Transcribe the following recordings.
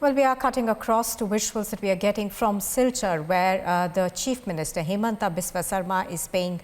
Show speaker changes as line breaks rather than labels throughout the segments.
Well, we are cutting across to visuals that we are getting from Silchar, where the Chief Minister, Himanta Biswa Sarma, is paying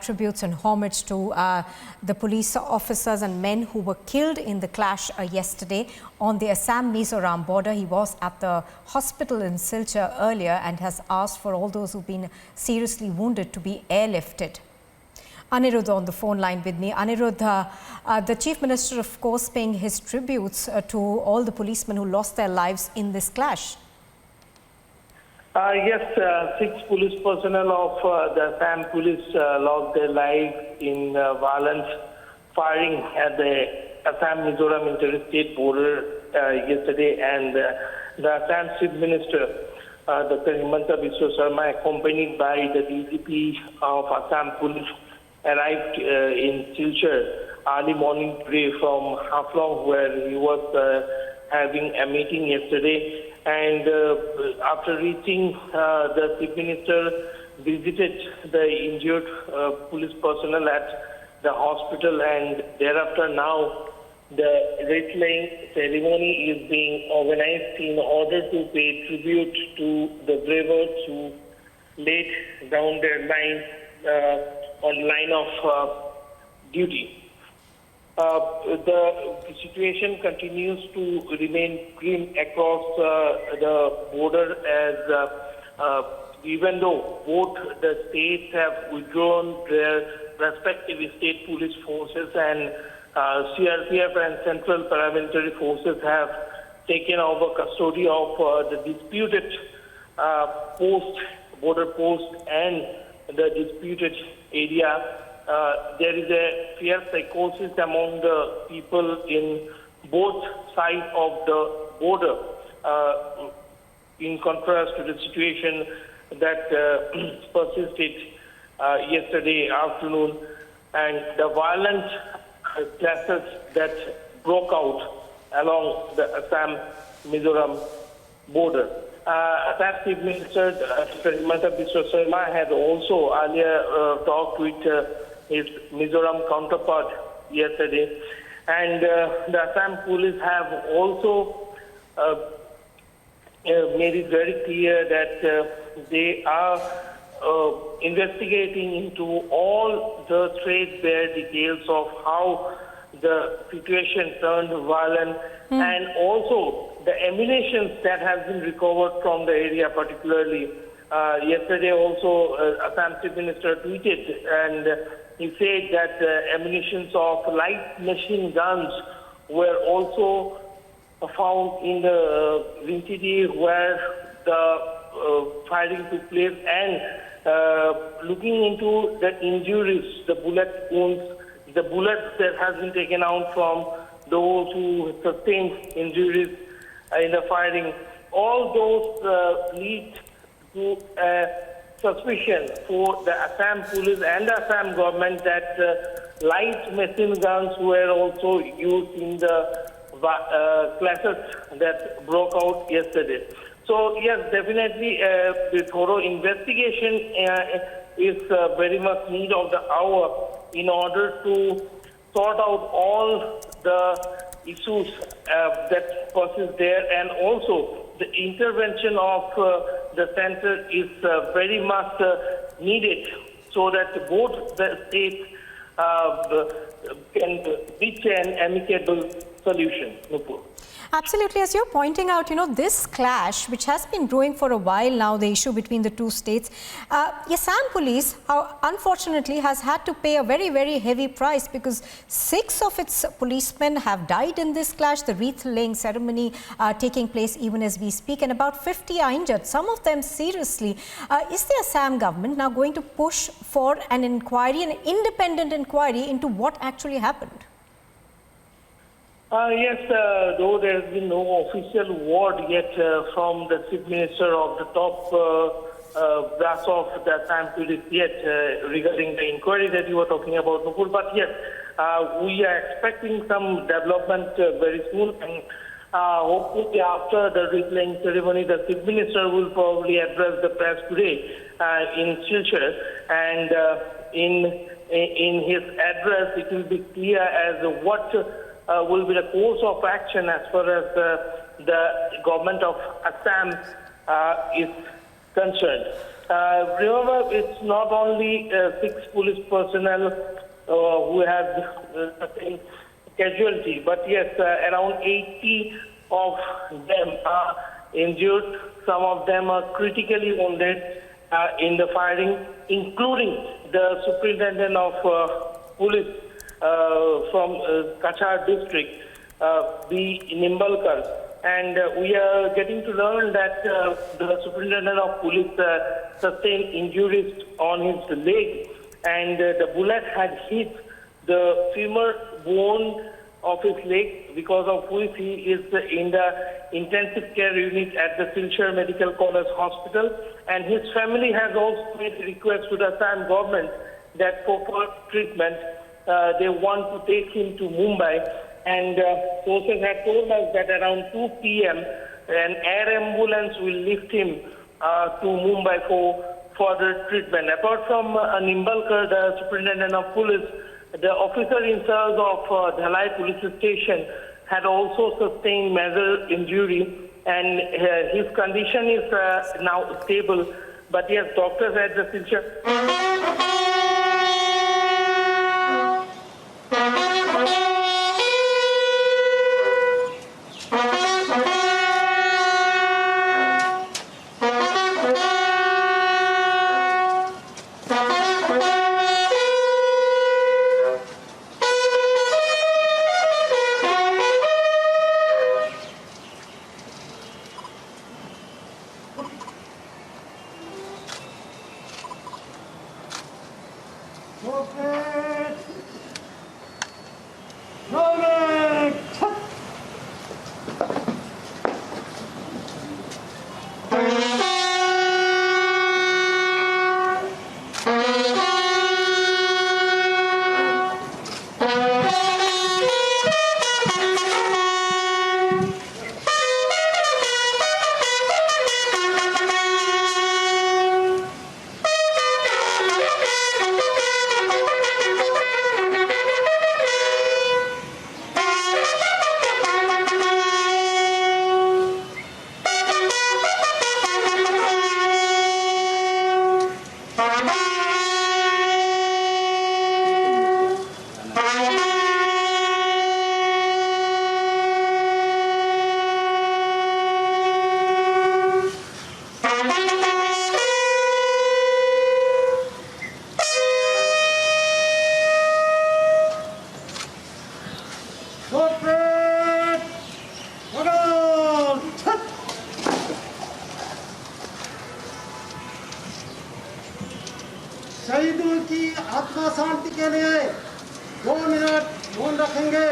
tributes and homage to the police officers and men who were killed in the clash yesterday on the Assam-Mizoram border. He was at the hospital in Silchar earlier and has asked for all those who've been seriously wounded to be airlifted. Anirudh on the phone line with me. Anirudh, the Chief Minister, of course, paying his tributes to all the policemen who lost their lives in this clash.
Yes, 6 police personnel of the Assam police lost their lives in violent firing at the Assam-Mizoram interstate border yesterday, and the Assam Chief Minister, Dr. Himanta Biswa Sarma, accompanied by the DGP of Assam Police, arrived in Silchar early morning today from Haflong, where he was having a meeting yesterday. And after reaching, the Chief Minister visited the injured police personnel at the hospital, and thereafter now the wreath-laying ceremony is being organized in order to pay tribute to the bravers who laid down their lives on line of duty. The situation continues to remain grim across the border, as even though both the states have withdrawn their respective state police forces, and CRPF and Central Paramilitary Forces have taken over custody of the disputed border post and the disputed area. There is a fear psychosis among the people in both sides of the border, in contrast to the situation that persisted yesterday afternoon, and the violent clashes that broke out along the Assam-Mizoram border. Assam Chief Minister Himanta Biswa Sarma had also earlier talked with his Mizoram counterpart yesterday, and the Assam police have also made it very clear that they are investigating into all the threadbare details of how the situation turned violent, and also the ammunition that has been recovered from the area particularly. Yesterday also, Assam Chief Minister tweeted, and he said that ammunitions of light machine guns were also found in the vicinity where the firing took place, and looking into the injuries, the bullet wounds, the bullets that has been taken out from those who sustained injuries in the firing, all those lead to suspicion for the Assam police and the Assam government that light machine guns were also used in the clashes that broke out yesterday. So yes, definitely the thorough investigation is very much need of the hour in order to sort out all the issues that persist there, and also the intervention of the center is very much needed so that both the states can reach an amicable solution. Nupur.
Absolutely. As you're pointing out, this clash, which has been brewing for a while now, the issue between the two states, Assam police, unfortunately, has had to pay a very, very heavy price, because 6 of its policemen have died in this clash. The wreath-laying ceremony taking place even as we speak, and about 50 are injured, some of them seriously. Is the Assam government now going to push for an inquiry, an independent inquiry into what actually happened?
Yes, though there has been no official word yet from the Chief Minister of the top brass of the Assam police yet regarding the inquiry that you were talking about, Nupur. But yes, we are expecting some development very soon, and hopefully after the wreath-laying ceremony, the Chief Minister will probably address the press today in Silchar, and in his address it will be clear as what will be the course of action as far as the government of Assam is concerned. Remember, it's not only 6 police personnel who have sustained casualty, but yes, around 80 of them are injured. Some of them are critically wounded in the firing, including the superintendent of police from Kachar district, B. Nimbalkar. And we are getting to learn that the superintendent of police sustained injuries on his leg, and the bullet had hit the femur bone of his leg, because of which he is in the intensive care unit at the Silchar Medical College Hospital. And his family has also made a request to the Assam government that for treatment they want to take him to Mumbai. And sources have told us that around 2 p.m. an air ambulance will lift him to Mumbai for further treatment. Apart from Nimbalkar, the superintendent of police, the officer in charge of Dhalai police station had also sustained major injury, and his condition is now stable. But yes, doctors at the Silchar.
शहीदों की आत्मा शांति के लिए 2 minute मौन रखेंगे।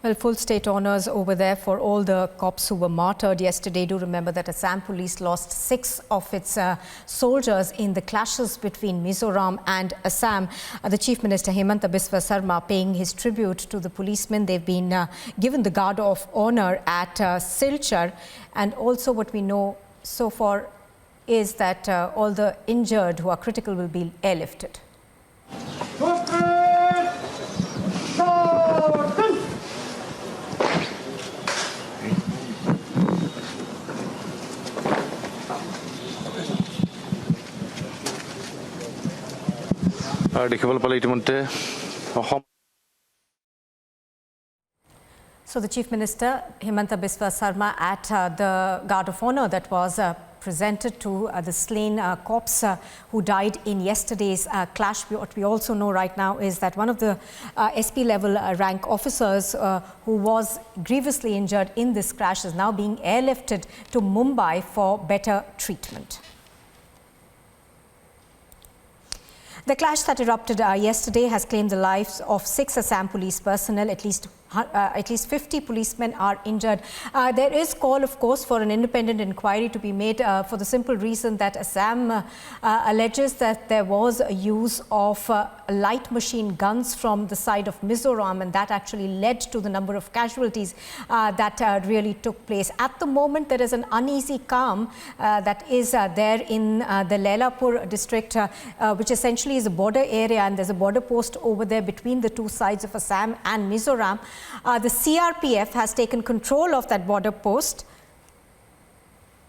Well, full state honours over there for all the cops who were martyred yesterday. Do remember that Assam police lost 6 of its soldiers in the clashes between Mizoram and Assam. The Chief Minister Himanta Biswa Sarma paying his tribute to the policemen. They've been given the Guard of Honour at Silchar, and also what we know so far is that all the injured who are critical will be airlifted. So the Chief Minister Himanta Biswa Sarma at the Guard of Honour that was presented to the slain cops who died in yesterday's clash. What we also know right now is that one of the SP level rank officers who was grievously injured in this crash is now being airlifted to Mumbai for better treatment. The clash that erupted yesterday has claimed the lives of 6 Assam police personnel. At least 50 policemen are injured. There is call, of course, for an independent inquiry to be made for the simple reason that Assam alleges that there was a use of light machine guns from the side of Mizoram, and that actually led to the number of casualties that really took place. At the moment, there is an uneasy calm that is there in the Lailapur district, which essentially is a border area, and there's a border post over there between the two sides of Assam and Mizoram. The CRPF has taken control of that border post.